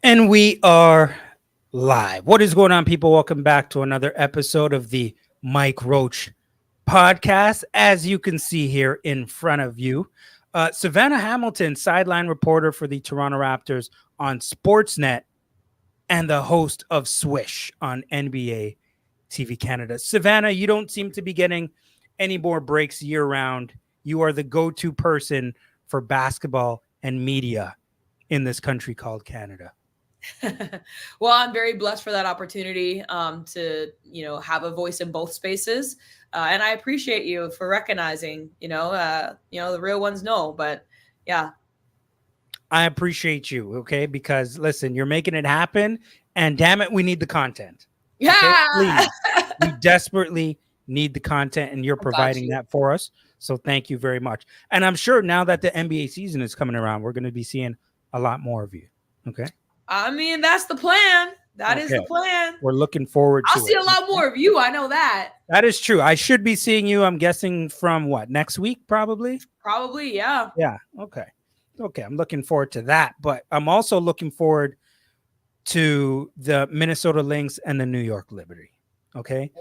And we are live. What is going on, people? Welcome back to another episode of the Mike Roach podcast. As you can see here in front of you, Savanna Hamilton, sideline reporter for the Toronto Raptors on Sportsnet and the host of Swish on NBA TV Canada. Savanna, you don't seem to be getting any more breaks year round. You are the go-to person for basketball and media in this country called Canada. Well, I'm very blessed for that opportunity to, have a voice in both spaces. And I appreciate you for recognizing, the real ones know. But yeah. I appreciate you, okay? Because listen, you're making it happen. And damn it, we need the content. Yeah. Okay? Please. We desperately need the content, and you're providing that for us. So thank you very much. And I'm sure now that the NBA season is coming around, we're going to be seeing a lot more of you. Okay. I mean, that's the plan. That is the plan. We're looking forward to it. I'll see a lot more of you. I know that. That is true. I should be seeing you, I'm guessing, from what, next week, probably? Probably, yeah. Yeah, okay. Okay, I'm looking forward to that. But I'm also looking forward to the Minnesota Lynx and the New York Liberty, okay,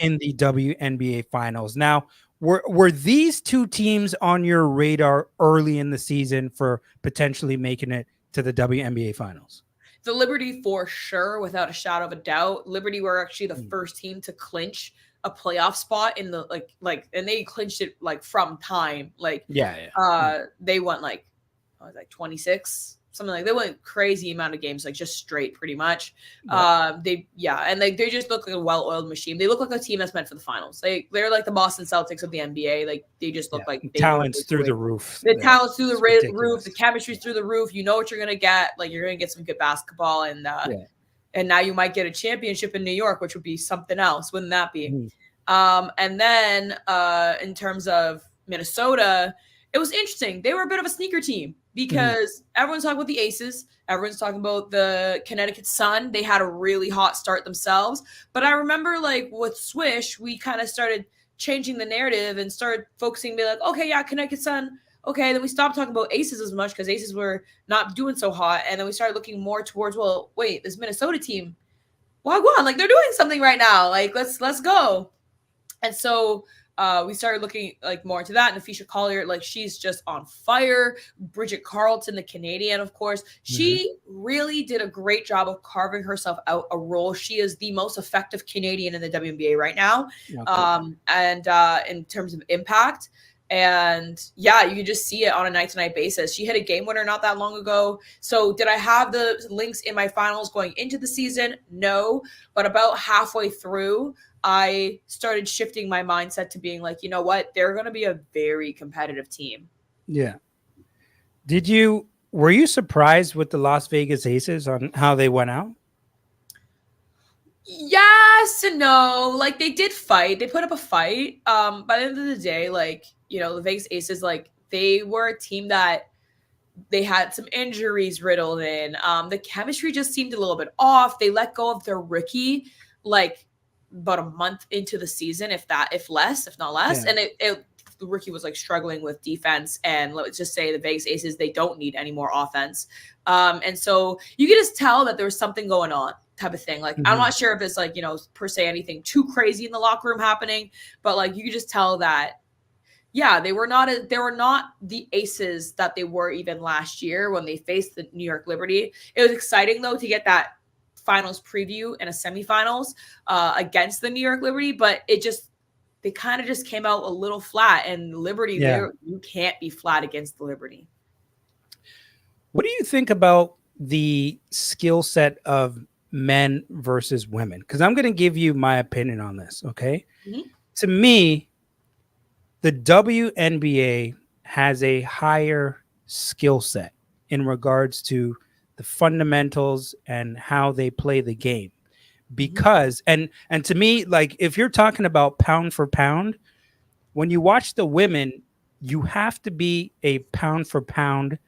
in the WNBA finals. Now, were these two teams on your radar early in the season for potentially making it to the WNBA finals? The Liberty for sure, without a shadow of a doubt. Liberty were actually the first team to clinch a playoff spot in the and they clinched it from time. They went 26, something like they went crazy amount of games, just straight pretty much. They just look like a well-oiled machine. They look like a team that's meant for the finals. They're like the Boston Celtics of the NBA. They just look like talents through the roof. The talents through the roof, the chemistry's through the roof. You know what you're gonna get. You're gonna get some good basketball, and now you might get a championship in New York, which would be something else, wouldn't that be? Mm-hmm. And then in terms of Minnesota, it was interesting. They were a bit of a sneaker team because everyone's talking about the Aces. Everyone's talking about the Connecticut Sun. They had a really hot start themselves. But I remember with Swish, we kind of started changing the narrative and started focusing, be like, okay, yeah, Connecticut Sun. Okay, then we stopped talking about Aces as much because Aces were not doing so hot. And then we started looking more towards, well, wait, this Minnesota team, wagwan, they're doing something right now. Let's go. And so we started looking more into that. And Afisha Collier, she's just on fire. Bridget Carlton, the Canadian, of course, she really did a great job of carving herself out a role. She is the most effective Canadian in the WNBA right now. And in terms of impact. And yeah, you can just see it on a night-to-night basis. She hit a game winner not that long ago. So did I have the Lynx in my finals going into the season? No. But about halfway through, I started shifting my mindset to being you know what? They're going to be a very competitive team. Yeah. Were you surprised with the Las Vegas Aces on how they went out? Yes and no. They did fight. They put up a fight. By the end of the day, the Vegas Aces, they were a team that they had some injuries riddled in. The chemistry just seemed a little bit off. They let go of their rookie, about a month into the season, if not less. Yeah. And the rookie was struggling with defense, and let's just say the Vegas Aces, they don't need any more offense. And so you can just tell that there was something going on, type of thing. I'm not sure if it's per se anything too crazy in the locker room happening, but you could just tell that, yeah, they were not the Aces that they were even last year when they faced the New York Liberty. It was exciting though to get that finals preview and a semifinals against the New York Liberty, but they kind of just came out a little flat. And Liberty, you can't be flat against the Liberty. What do you think about the skill set of men versus women? Because I'm going to give you my opinion on this, okay? To me, the WNBA has a higher skill set in regards to the fundamentals and how they play the game. Because, and to me, if you're talking about pound for pound, when you watch the women, you have to be a pound for pound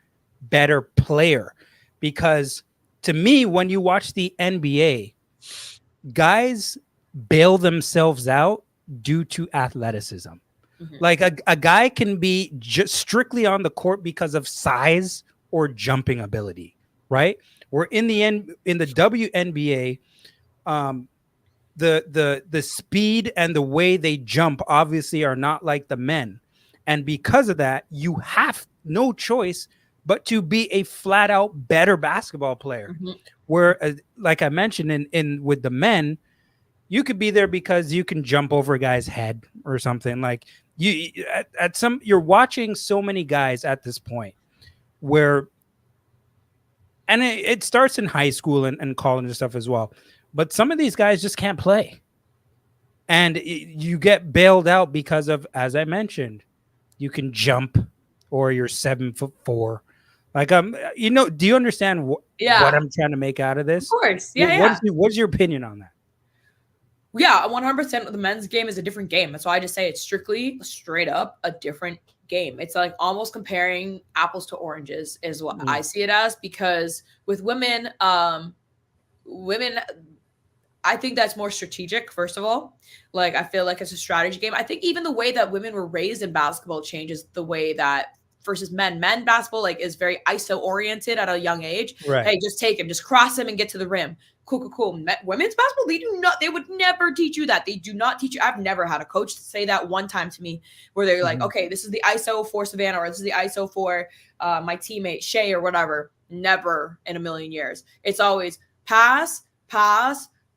better player. Because to me, when you watch the NBA, guys bail themselves out due to athleticism. A guy can be just strictly on the court because of size or jumping ability. right? We're in the WNBA, the speed and the way they jump obviously are not like the men, and because of that, you have no choice but to be a flat out better basketball player. Where, like I mentioned, in with the men, you could be there because you can jump over a guy's head or something. Like you're watching so many guys at this point where, and it starts in high school and college and stuff as well. But some of these guys just can't play. And you get bailed out because of, as I mentioned, you can jump or you're 7'4". Like, do you understand what I'm trying to make out of this? Of course. Yeah. What's your opinion on that? Yeah, 100% the men's game is a different game. That's why I just say it's straight up a different game. It's like almost comparing apples to oranges is what I see it as, because with women, I think that's more strategic, first of all. Like, I feel like it's a strategy game. I think even the way that women were raised in basketball changes the way that versus men. Men basketball is very ISO oriented at a young age. Right. Hey, just take him, just cross him and get to the rim. Cool. Women's basketball, they would never teach you that. They do not teach you. I've never had a coach say that one time to me where they're like, okay, this is the ISO for Savanna, or this is the ISO for my teammate Shay or whatever. Never in a million years. It's always pass,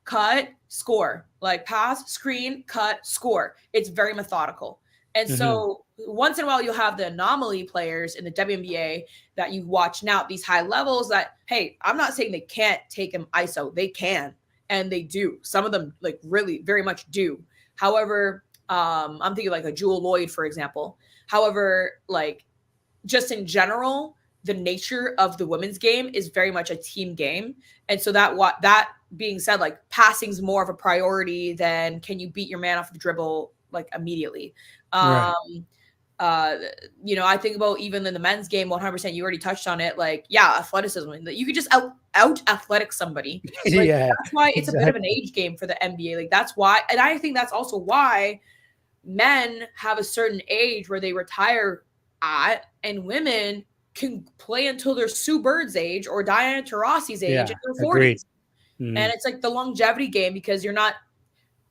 cut, score. Like pass, screen, cut, score. It's very methodical. And so once in a while, you'll have the anomaly players in the WNBA that you watch now, these high levels that, hey, I'm not saying they can't take them ISO. They can, and they do. Some of them like really very much do. However, I'm thinking like a Jewel Lloyd, for example. However, like just in general, the nature of the women's game is very much a team game. And so that being said, like passing's more of a priority than can you beat your man off the dribble like immediately. Right. I think about even in the men's game, 100%, you already touched on it. Like, yeah, athleticism. You could just out athletic somebody. Like, that's why it's a bit of an age game for the NBA. Like, that's why. And I think that's also why men have a certain age where they retire at, and women can play until they're Sue Bird's age or Diana Taurasi's age in their 40s. And it's like the longevity game, because you're not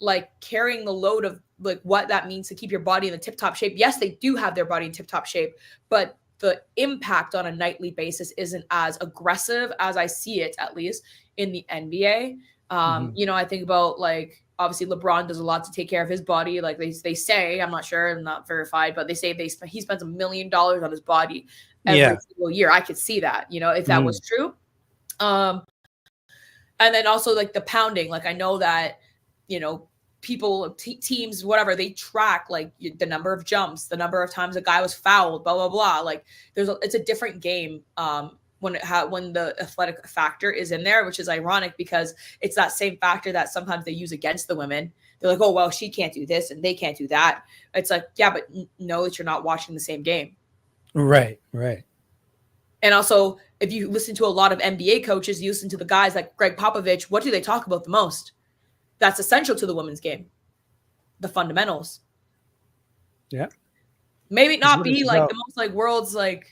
like carrying the load of like what that means to keep your body in the tip-top shape. Yes, they do have their body in tip-top shape, but the impact on a nightly basis isn't as aggressive as I see it, at least in the NBA. I think about like, obviously LeBron does a lot to take care of his body. Like they say, I'm not sure, I'm not verified, but they say he spends $1 million on his body every single year. I could see that, if that was true. And then also like the pounding, like I know that, people, teams, whatever, they track like the number of jumps, the number of times a guy was fouled, blah, blah, blah. Like it's a different game when the athletic factor is in there, which is ironic because it's that same factor that sometimes they use against the women. They're like, oh, well, she can't do this and they can't do that. It's like, yeah, but know that you're not watching the same game. Right. And also, if you listen to a lot of NBA coaches, you listen to the guys like Greg Popovich, what do they talk about the most? That's essential to the women's game. The fundamentals. Yeah. Maybe not be like the most like world's like,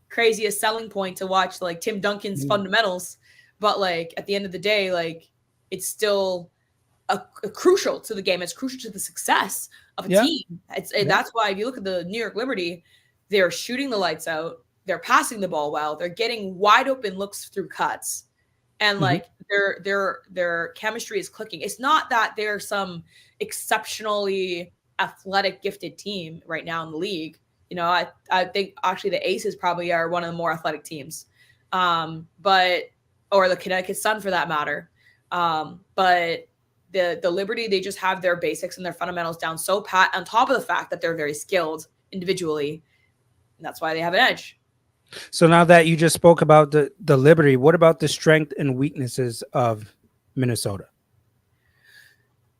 craziest selling point to watch like Tim Duncan's fundamentals. But like at the end of the day, like it's still a crucial to the game. It's crucial to the success of a team. That's why if you look at the New York Liberty, they're shooting the lights out. They're passing the ball well. They're getting wide open looks through cuts. And like their chemistry is clicking. It's not that they're some exceptionally athletic, gifted team right now in the league. I think actually the Aces probably are one of the more athletic teams, or the Connecticut Sun for that matter. But the Liberty, they just have their basics and their fundamentals down so pat, on top of the fact that they're very skilled individually. And that's why they have an edge. So now that you just spoke about the Liberty, what about the strength and weaknesses of Minnesota?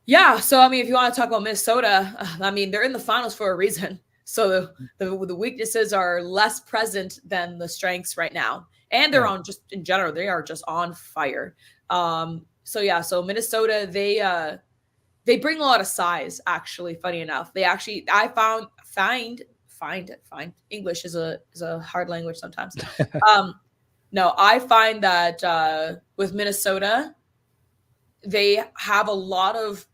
Yeah, so I mean, if you want to talk about Minnesota, I mean, they're in the finals for a reason. So the weaknesses are less present than the strengths right now, and they're on just in general, they are just on fire. So Minnesota, they bring a lot of size. Actually, funny enough, I find English is a hard language sometimes. No, I find that with Minnesota, they have a lot of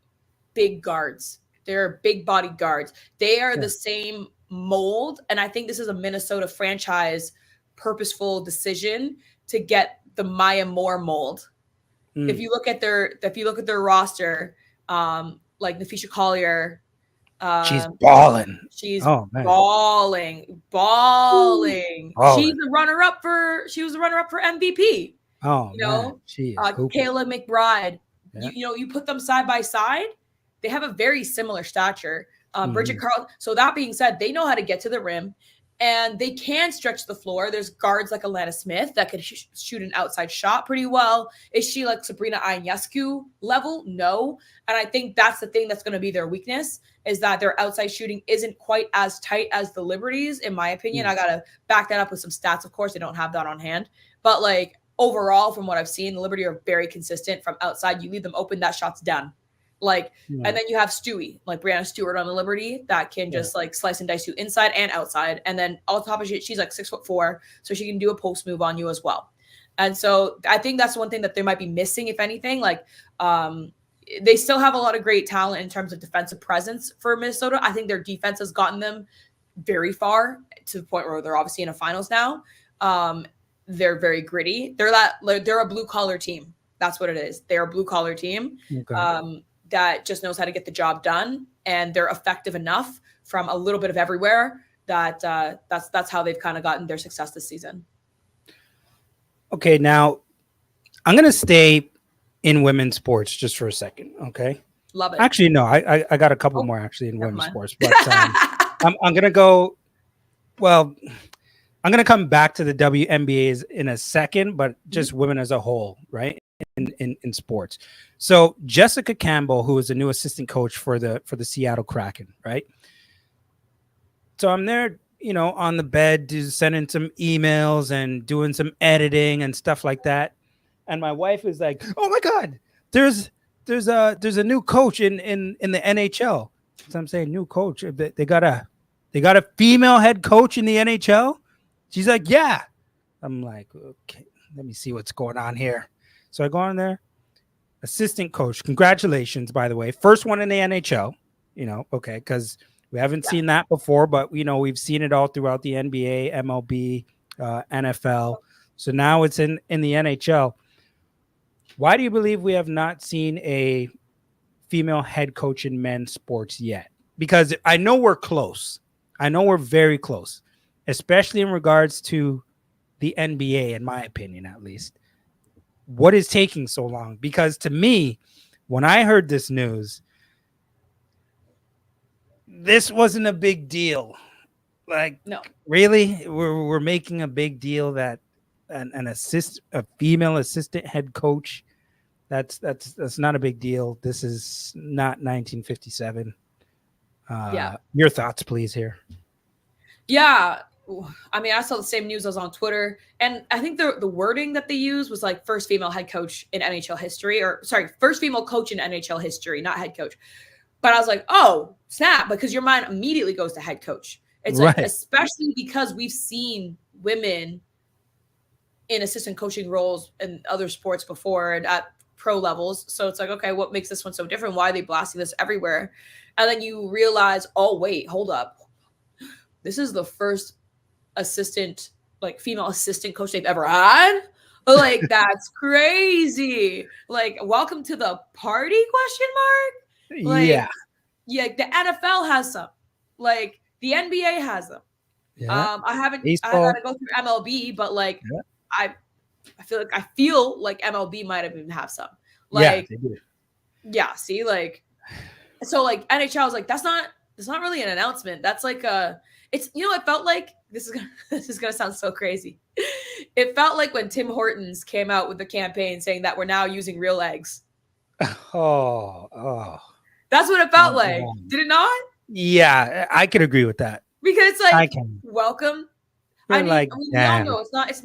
big guards. They're big body guards. They are the same mold. And I think this is a Minnesota franchise purposeful decision to get the Maya Moore mold. If you look at their roster, like Nafisha Collier, she's balling. She's balling. She's the runner-up for MVP. Oh, man. She is Kayla McBride. Yeah. You put them side by side, they have a very similar stature. Bridget Carl. So that being said, they know how to get to the rim, and they can stretch the floor. There's guards like Alana Smith that could shoot an outside shot pretty well. Is she like Sabrina Ionescu level? No. And I think that's the thing that's going to be their weakness, is that their outside shooting isn't quite as tight as the Liberties, in my opinion. I got to back that up with some stats. Of course, I don't have that on hand. But like overall, from what I've seen, the Liberty are very consistent from outside. You leave them open, that shot's done. And then you have Stewie, like Brianna Stewart on the Liberty, that can just like slice and dice you inside and outside. And then on top of it, she's like 6'4", so she can do a post move on you as well. And so I think that's one thing that they might be missing, if anything. Like they still have a lot of great talent in terms of defensive presence for Minnesota. I think their defense has gotten them very far, to the point where they're obviously in a finals now. They're very gritty. They're a blue collar team. That's what it is. They're a blue collar team. Okay. That just knows how to get the job done, and they're effective enough from a little bit of everywhere that that's how they've kind of gotten their success this season. Okay, now I'm going to stay in women's sports just for a second. Okay, love it. Actually, no, I got a couple more actually in women's sports, but I'm going to go. Well, I'm going to come back to the WNBAs in a second, but just women as a whole, right? In sports. So Jessica Campbell, who is the new assistant coach for the Seattle Kraken, right? So I'm there, on the bed, sending some emails and doing some editing and stuff like that. And my wife is like, "Oh my God, there's a new coach in the NHL." So I'm saying, new coach. They got a female head coach in the NHL. She's like, "Yeah." I'm like, "Okay, let me see what's going on here." So I go on there, assistant coach. Congratulations, by the way. First one in the NHL, okay, because we haven't seen that before, but, we've seen it all throughout the NBA, MLB, NFL. So now it's in the NHL. Why do you believe we have not seen a female head coach in men's sports yet? Because I know we're close. I know we're very close, especially in regards to the NBA, in my opinion, at least. What is taking so long? Because to me, when I heard this news, this wasn't a big deal. Like, no, really, we're making a big deal that a female assistant head coach. That's not a big deal. This is not 1957. Your thoughts, please, here. Yeah. I mean, I saw the same news. I was on Twitter, and I think the wording that they used was like first female head coach in NHL history, first female coach in NHL history, not head coach. But I was like, oh, snap, because your mind immediately goes to head coach. It's right. Like, especially because we've seen women in assistant coaching roles in other sports before and at pro levels. So it's like, okay, what makes this one so different? Why are they blasting this everywhere? And then you realize, oh, wait, hold up. This is the first female assistant coach they've ever had. Like, that's crazy. Like, welcome to the party, ? Like, yeah, the NFL has some. Like, the NBA has them. Yeah. I gotta go through MLB, but like, yeah. I feel like MLB might have even have some. Like, yeah, they do. Yeah, see, like, so like NHL is like, that's not really an announcement. That's like it felt like this is gonna sound so crazy. It felt like when Tim Hortons came out with the campaign saying that we're now using real eggs. Oh. That's what it felt like. Did it not? Yeah, I could agree with that. Because it's like, welcome. We all know it's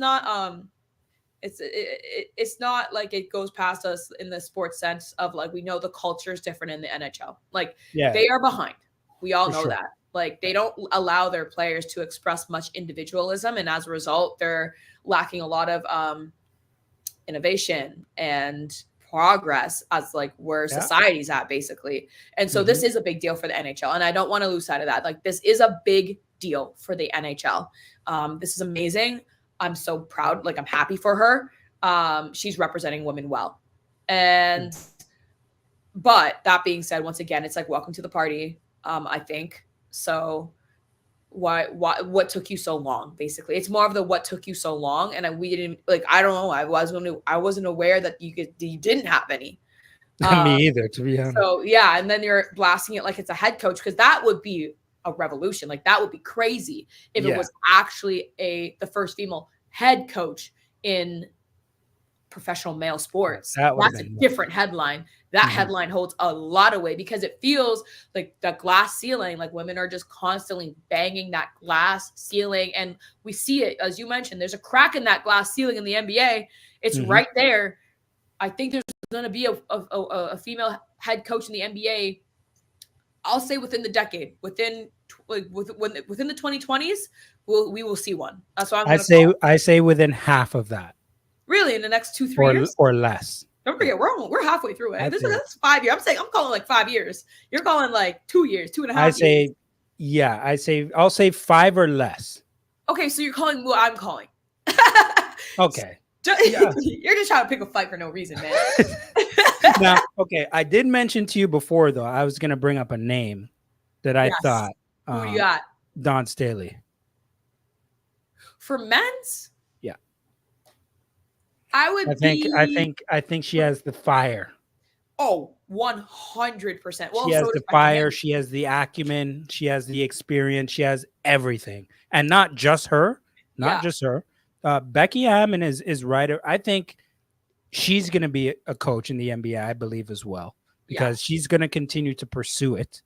not like it goes past us in the sports sense of like, we know the culture is different in the NHL. Like, they are behind. We all know that. Like, they don't allow their players to express much individualism, and as a result, they're lacking a lot of innovation and progress as like where society's at, basically. And so this is a big deal for the NHL, and I don't want to lose sight of that. Like, this is a big deal for the NHL. This is amazing. I'm so proud. Like, I'm happy for her. She's representing women well. And but that being said, once again, it's like, welcome to the party. I think so. What took you so long? Basically, it's more of the what took you so long, and we didn't, like, I don't know. I wasn't aware that you didn't have any. Me either, to be honest. So yeah, and then you're blasting it like it's a head coach, because that would be a revolution. Like, that would be crazy if it was actually the first female head coach in professional male sports. That's a different headline. That headline holds a lot of weight, because it feels like the glass ceiling, like women are just constantly banging that glass ceiling. And we see it, as you mentioned, there's a crack in that glass ceiling in the NBA. It's right there. I think there's going to be a female head coach in the NBA. I'll say within the decade, within the 2020s, we will see one. That's what I say within half of that. Really, in the next 2-3 years or less. Don't forget, we're halfway through it. That's 5 years. I'm calling like 5 years. You're calling like 2 years, 2.5 years. I'll say 5 or less. Okay, so you're calling what I'm calling. Okay. You're just trying to pick a fight for no reason, man. Now, okay, I did mention to you before, though, I was going to bring up a name that I thought. Who do you got? Dawn Staley. For men's? Yeah. I think she has the fire. Oh, 100%. Well, she has the fire. She has the acumen. She has the experience. She has everything. And not just her. Becky Hammond is right. I think she's going to be a coach in the NBA, I believe, as well, because she's going to continue to pursue it.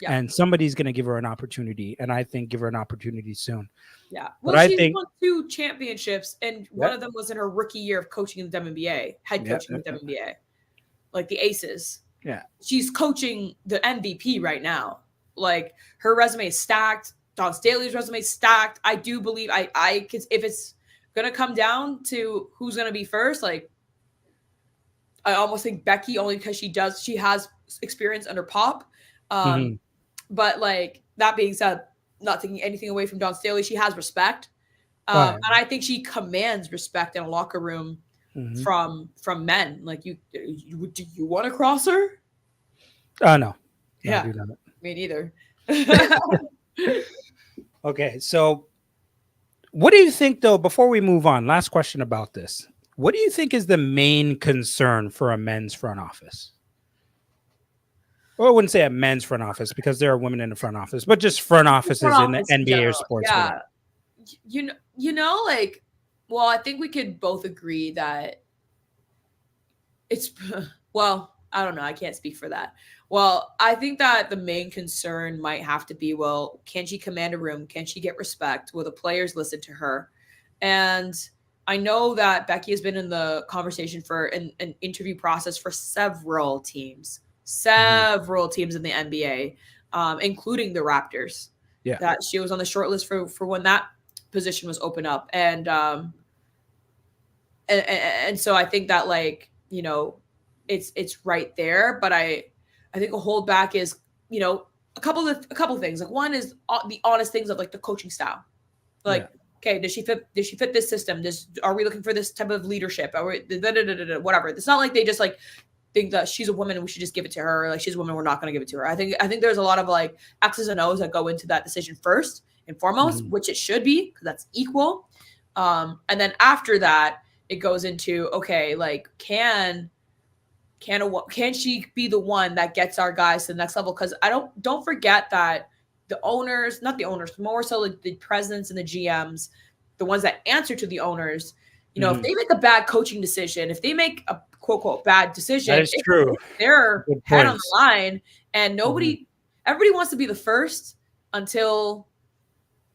Yeah. And somebody's going to give her an opportunity, and I think give her an opportunity soon. Yeah. Well, she's won 2 championships, and one of them was in her rookie year of coaching in the WNBA, head coaching in the WNBA, like the Aces. Yeah. She's coaching the MVP right now. Like, her resume is stacked. Dawn Staley's resume is stacked. I do believe if it's going to come down to who's going to be first, like, I almost think Becky, only because she has experience under Pop. But like, that being said, not taking anything away from Dawn Staley, she has respect. And I think she commands respect in a locker room from men. Like, do you want to cross her? No. Yeah. I do not. Me neither. Okay. So what do you think, though, before we move on, last question about this, what do you think is the main concern for a men's front office? Well, I wouldn't say a men's front office, because there are women in the front office, but just front offices in the NBA or sports. Yeah. Like, well, I think we could both agree that it's, well, I don't know. I can't speak for that. Well, I think that the main concern might have to be, well, can she command a room? Can she get respect? Will the players listen to her? And I know that Becky has been in the conversation for an interview process for several teams in the NBA, including the Raptors. Yeah, that she was on the short list for when that position was open up, and so I think that, like, it's right there. But I think a holdback is, a couple things. Like, one is the honest things of, like, the coaching style, like. Yeah. Okay, does she fit this system? Are we looking for this type of leadership? Are we, whatever. It's not like they just, like, think that she's a woman and we should just give it to her. Or, like, she's a woman, we're not going to give it to her. I think there's a lot of, like, X's and O's that go into that decision first and foremost, which it should be, because that's equal. And then after that, it goes into, okay, like, can she be the one that gets our guys to the next level? Because don't forget that the owners, not the owners, more so like the presidents and the GMs, the ones that answer to the owners, if they make a bad coaching decision, if they make a quote unquote bad decision, that is true. Their head on the line, and everybody wants to be the first until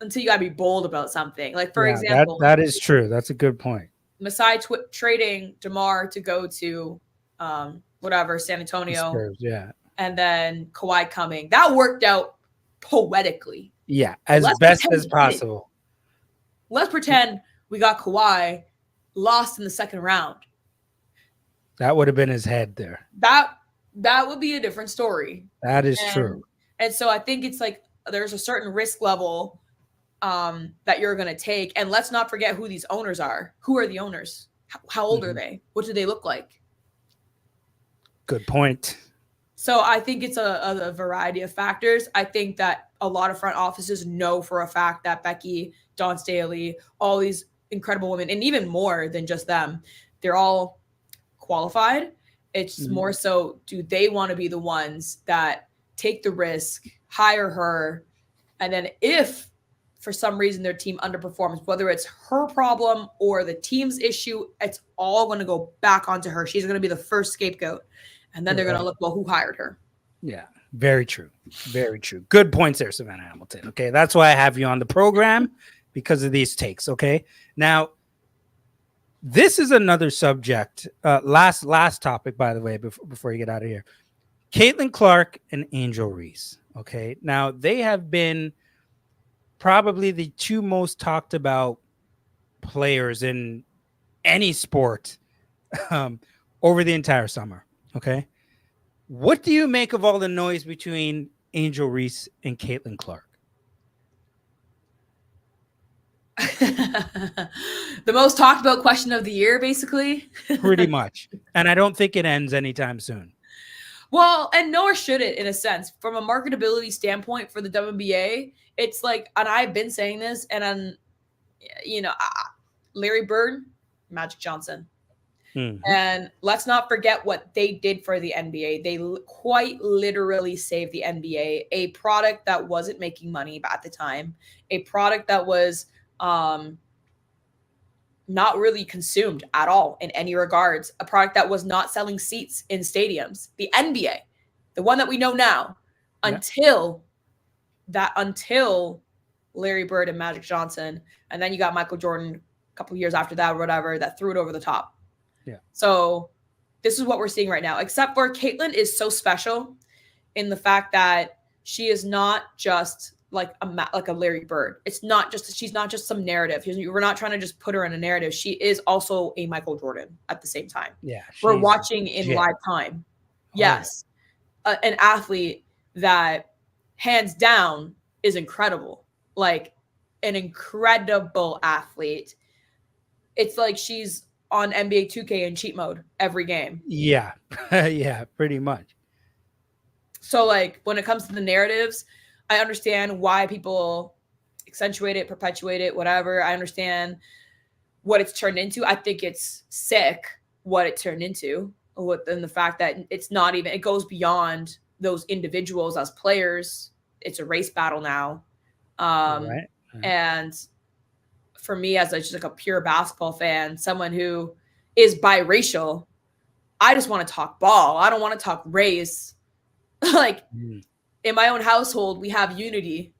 you gotta be bold about something. Like, for example, that is true. That's a good point. Masai trading DeMar to go to San Antonio, Spurs, and then Kawhi coming, that worked out poetically. Yeah, as best as possible. Let's pretend we got Kawhi, lost in the second round. That would have been his head there. That would be a different story. That is true. And so I think it's like there's a certain risk level that you're going to take. And let's not forget who these owners are. Who are the owners? How old are they? What do they look like? Good point. So I think it's a variety of factors. I think that a lot of front offices know for a fact that Becky, Dawn Staley, all these incredible women, and even more than just them, they're all qualified. It's more so, do they want to be the ones that take the risk, hire her, and then if for some reason their team underperforms, whether it's her problem or the team's issue, it's all going to go back onto her. She's going to be the first scapegoat. And then they're going to look, well, who hired her? Yeah, very true. Very true. Good points there, Savanna Hamilton. Okay, that's why I have you on the program, because of these takes. Okay, now this is another subject. Last topic, by the way, before you get out of here. Caitlin Clark and Angel Reese. Okay, now they have been probably the two most talked about players in any sport over the entire summer. Okay. What do you make of all the noise between Angel Reese and Caitlin Clark? The most talked about question of the year, basically. Pretty much. And I don't think it ends anytime soon. Well, and nor should it, in a sense. From a marketability standpoint for the WNBA, it's like, and I've been saying this, and Larry Bird, Magic Johnson. And let's not forget what they did for the NBA. They quite literally saved the NBA, a product that wasn't making money at the time, a product that was not really consumed at all in any regards, a product that was not selling seats in stadiums. The NBA, the one that we know now, until Larry Bird and Magic Johnson, and then you got Michael Jordan a couple years after that or whatever, that threw it over the top. Yeah. So this is what we're seeing right now, except for Caitlin is so special in the fact that she is not just like a Larry Bird. She's not just some narrative. We're not trying to just put her in a narrative. She is also a Michael Jordan at the same time. Yeah. We're watching in live time. Yes. An athlete that hands down is incredible. Like an incredible athlete. It's like she's on NBA 2K in cheat mode every game. Yeah. Yeah, pretty much. So like when it comes to the narratives, I understand why people accentuate it, perpetuate it, whatever. I understand what it's turned into. I think it's sick what it turned into, and the fact that it's not even, it goes beyond those individuals as players. It's a race battle now. Right. And for me, as just like a pure basketball fan, someone who is biracial, I just want to talk ball. I don't want to talk race. Like in my own household, we have unity.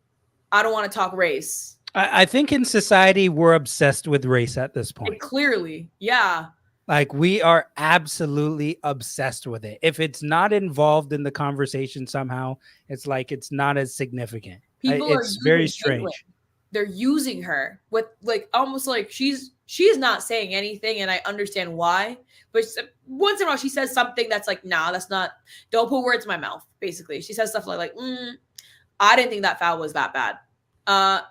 I don't want to talk race. I think in society, we're obsessed with race at this point. Clearly. Yeah. Like we are absolutely obsessed with it. If it's not involved in the conversation somehow, it's like it's not as significant. It's very strange. They're using her with like almost like she's not saying anything, and I understand why. But once in a while, she says something that's like, "Nah, that's not. Don't put words in my mouth." Basically, she says stuff like, "I didn't think that foul was that bad.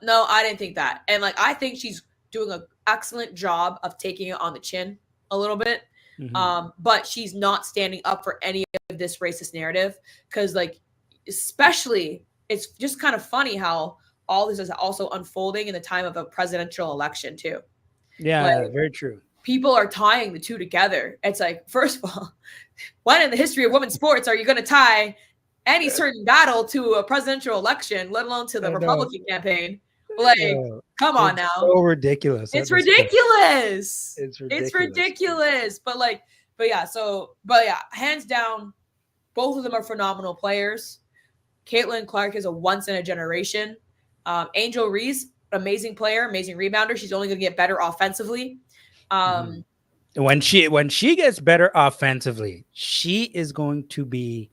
No, I didn't think that." And like, I think she's doing an excellent job of taking it on the chin a little bit. But she's not standing up for any of this racist narrative because, like, especially, it's just kind of funny how all this is also unfolding in the time of a presidential election too. Yeah, like, very true. People are tying the two together. It's like, first of all, when in the history of women's sports are you going to tie any certain battle to a presidential election, let alone to the Republican campaign? Like, come on now. So ridiculous. It's ridiculous. It's ridiculous. But yeah, hands down, both of them are phenomenal players. Caitlin Clark is a once in a generation. Angel Reese, amazing player, amazing rebounder. She's only going to get better offensively. When she gets better offensively, she is going to be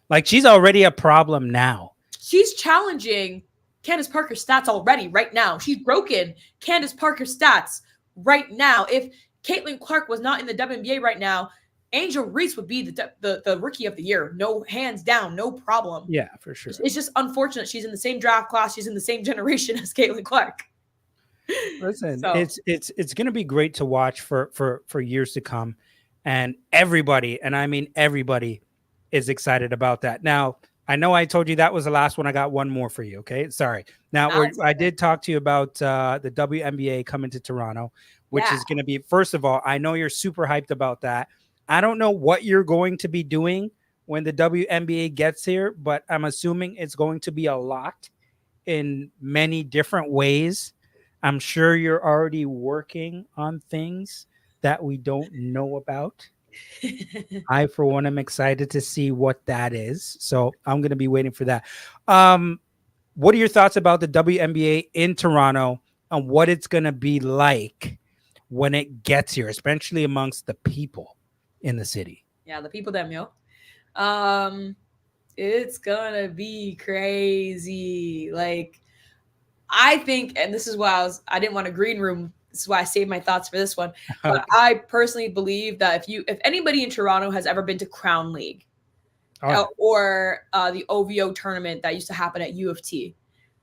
like, she's already a problem now. She's challenging Candace Parker's stats already right now. She's broken Candace Parker's stats right now, if Caitlin Clark was not in the WNBA right now, Angel Reese would be the rookie of the year. No, hands down, no problem. Yeah, for sure. It's just unfortunate she's in the same draft class. She's in the same generation as Caitlin Clark. Listen, it's going to be great to watch for years to come, and everybody, and I mean everybody, is excited about that. Now, I know I told you that was the last one. I got one more for you. Okay, sorry. Now, I did talk to you about the WNBA coming to Toronto, which is going to be, first of all, I know you're super hyped about that. I don't know what you're going to be doing when the WNBA gets here, but I'm assuming it's going to be a lot in many different ways. I'm sure you're already working on things that we don't know about. I, for one, am excited to see what that is. So I'm going to be waiting for that. What are your thoughts about the WNBA in Toronto and what it's going to be like when it gets here, especially amongst the people in the city? Yeah, the people them, yo. It's going to be crazy. Like, I think, and this is why I didn't want a green room. This is why I saved my thoughts for this one. But I personally believe that if anybody in Toronto has ever been to Crown League or the OVO tournament that used to happen at U of T,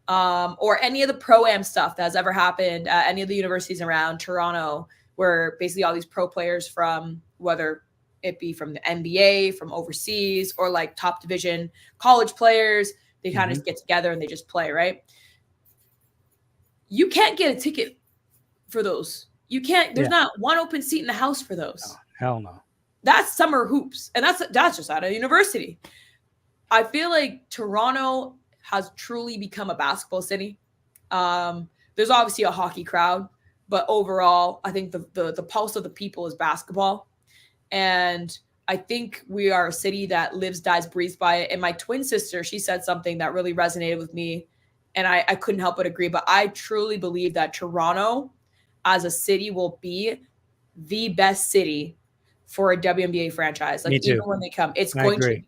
or any of the Pro-Am stuff that has ever happened at any of the universities around Toronto, where basically all these pro players from, whether it be from the NBA, from overseas, or like top division college players, they kind of get together and they just play, right? You can't get a ticket for those. You can't. There's not one open seat in the house for those. Oh, hell no. That's summer hoops, and that's just out of university. I feel like Toronto has truly become a basketball city. There's obviously a hockey crowd, but overall, I think the pulse of the people is basketball, and I think we are a city that lives, dies, breathes by it. And my twin sister, she said something that really resonated with me. And I couldn't help but agree. But I truly believe that Toronto as a city will be the best city for a WNBA franchise. Like, even when they come, it's going to be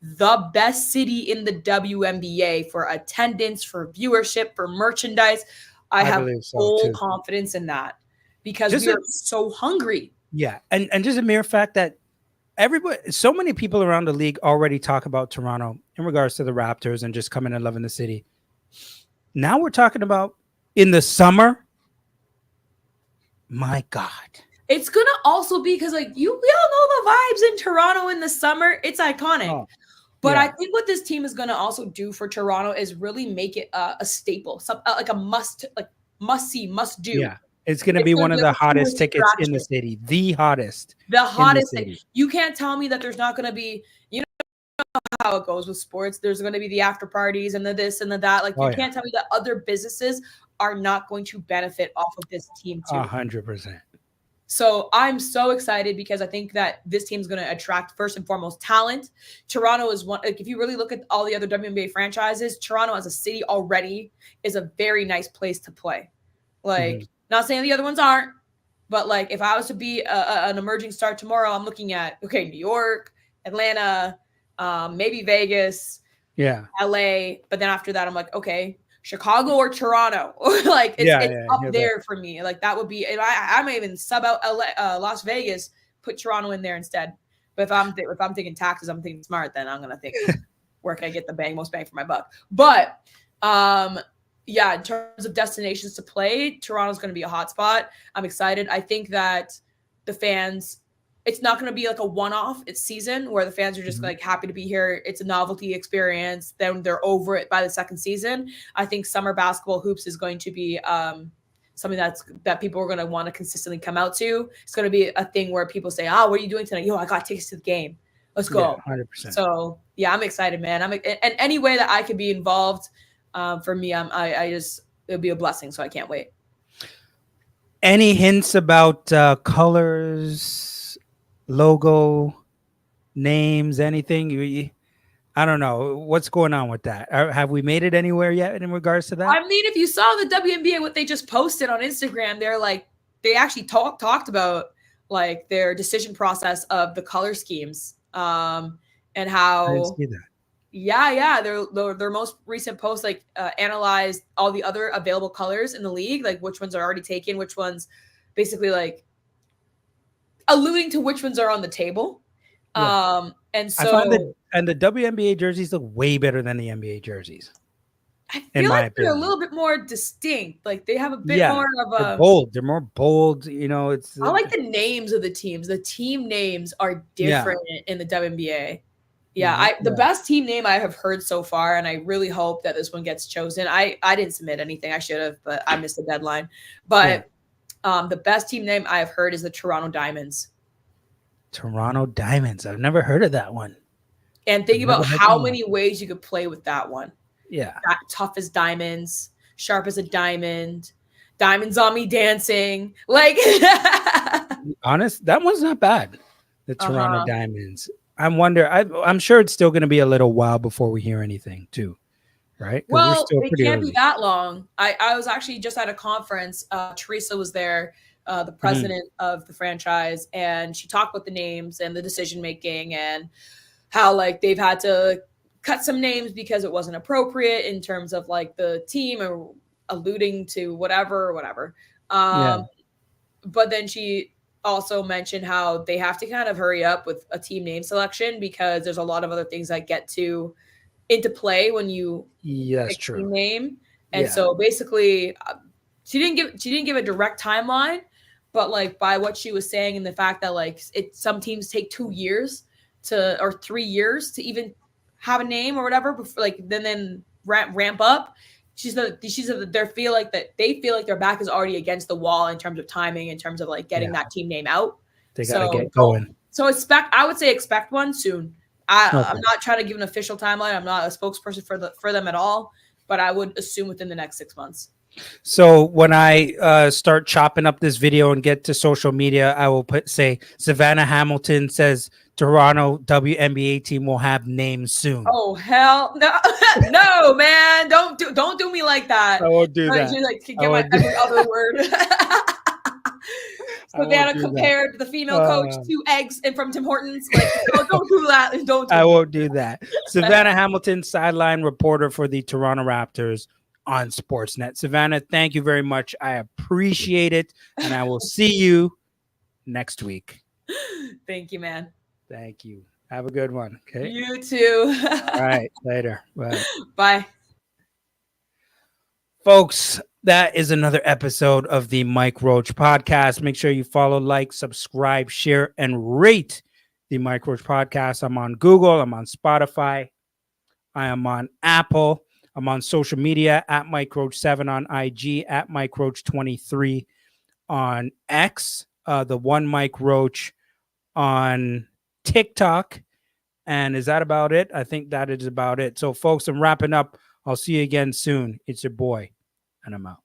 the best city in the WNBA for attendance, for viewership, for merchandise. I have full confidence in that because we are so hungry. Yeah. And just a mere fact that so many people around the league already talk about Toronto in regards to the Raptors and just coming and loving the city. Now we're talking about in the summer. My God. It's going to also be because, like, we all know the vibes in Toronto in the summer. It's iconic. But I think what this team is going to also do for Toronto is really make it a staple, like a must-see, must-do. Yeah. It's going to be one of the hottest tickets in the city. The hottest. The hottest thing. You can't tell me that there's not going to be, you know how it goes with sports. There's going to be the after parties and the this and the that. Like, you can't tell me that other businesses are not going to benefit off of this team too. 100%. So I'm so excited because I think that this team is going to attract, first and foremost, talent. Toronto is one. Like, if you really look at all the other WNBA franchises, Toronto as a city already is a very nice place to play. Like, not saying the other ones aren't, but like, if I was to be an emerging star tomorrow, I'm looking at, New York, Atlanta, maybe Vegas, LA. But then after that, I'm like, okay, Chicago or Toronto. Like, it's up there for me. Like, that would be, and I may even sub out Las Vegas, put Toronto in there instead. But if I'm thinking taxes, I'm thinking smart, then I'm gonna think where can I get the most bang for my buck. But in terms of destinations to play, Toronto's going to be a hot spot. I'm excited. I think that the fans, it's not going to be like a one-off season where the fans are just like happy to be here. It's a novelty experience. Then they're over it by the second season. I think summer basketball hoops is going to be something that people are going to want to consistently come out to. It's going to be a thing where people say, "Oh, what are you doing tonight?" I got tickets to the game. Let's go. 100%. So I'm excited, man. And any way that I could be involved. For me, it'll be a blessing. So I can't wait. Any hints about colors, logo, names, anything? I don't know. What's going on with that? Have we made it anywhere yet in regards to that? I mean, if you saw the WNBA, what they just posted on Instagram, they actually talked about like their decision process of the color schemes and how. I didn't see that. Yeah. Their most recent post analyzed all the other available colors in the league, like which ones are already taken, which ones basically like alluding to which ones are on the table. Yeah. And so I find the WNBA jerseys look way better than the NBA jerseys. I feel like they're a little bit more distinct. Like they have a bit more of a they're bold. They're more bold. You know, I like the names of the teams. The team names are different in the WNBA. Yeah, the best team name I have heard so far, and I really hope that this one gets chosen. I didn't submit anything. I should have, but I missed the deadline. But the best team name I have heard is the Toronto Diamonds. Toronto Diamonds. I've never heard of that one. And think about how many ways you could play with that one. Yeah. Tough as diamonds, sharp as a diamond, diamonds on me dancing. Like, honest, that one's not bad. The Toronto Diamonds. I'm sure it's still going to be a little while before we hear anything too, right? Well, it can't be that long. I was actually just at a conference. Teresa was there, the president of the franchise, and she talked about the names and the decision making and how like they've had to cut some names because it wasn't appropriate in terms of like the team or alluding to whatever. But then she also mentioned how they have to kind of hurry up with a team name selection because there's a lot of other things that get into play when you pick team name. And so basically she didn't give a direct timeline, but like by what she was saying and the fact that like some teams take 2 years or 3 years to even have a name or whatever before, like then ramp up. She said they feel like their back is already against the wall in terms of timing, in terms of like getting that team name out. They gotta get going. So I would say expect one soon. I'm not trying to give an official timeline. I'm not a spokesperson for them at all, but I would assume within the next 6 months. So when I start chopping up this video and get to social media, I will say Savanna Hamilton says Toronto WNBA team will have names soon. Oh hell no, no man! Don't do me like that. I won't do that. Like get my every other word. Savannah compared the female coach to eggs and from Tim Hortons. Like, don't do that. I won't do that. Savanna Hamilton, sideline reporter for the Toronto Raptors on Sportsnet. Savanna, thank you very much. I appreciate it, and I will see you next week. Thank you, man. Thank you. Have a good one. Okay. You too. All right. Later. Bye. Bye. Folks, that is another episode of the Mike Roach podcast. Make sure you follow, like, subscribe, share, and rate the Mike Roach podcast. I'm on Google. I'm on Spotify. I am on Apple. I'm on social media at Mike Roach 7 on IG, at Mike Roach 23 on X, the one Mike Roach on TikTok. And is that about it? I think that is about it. So folks, I'm wrapping up. I'll see you again soon. It's your boy, and I'm out.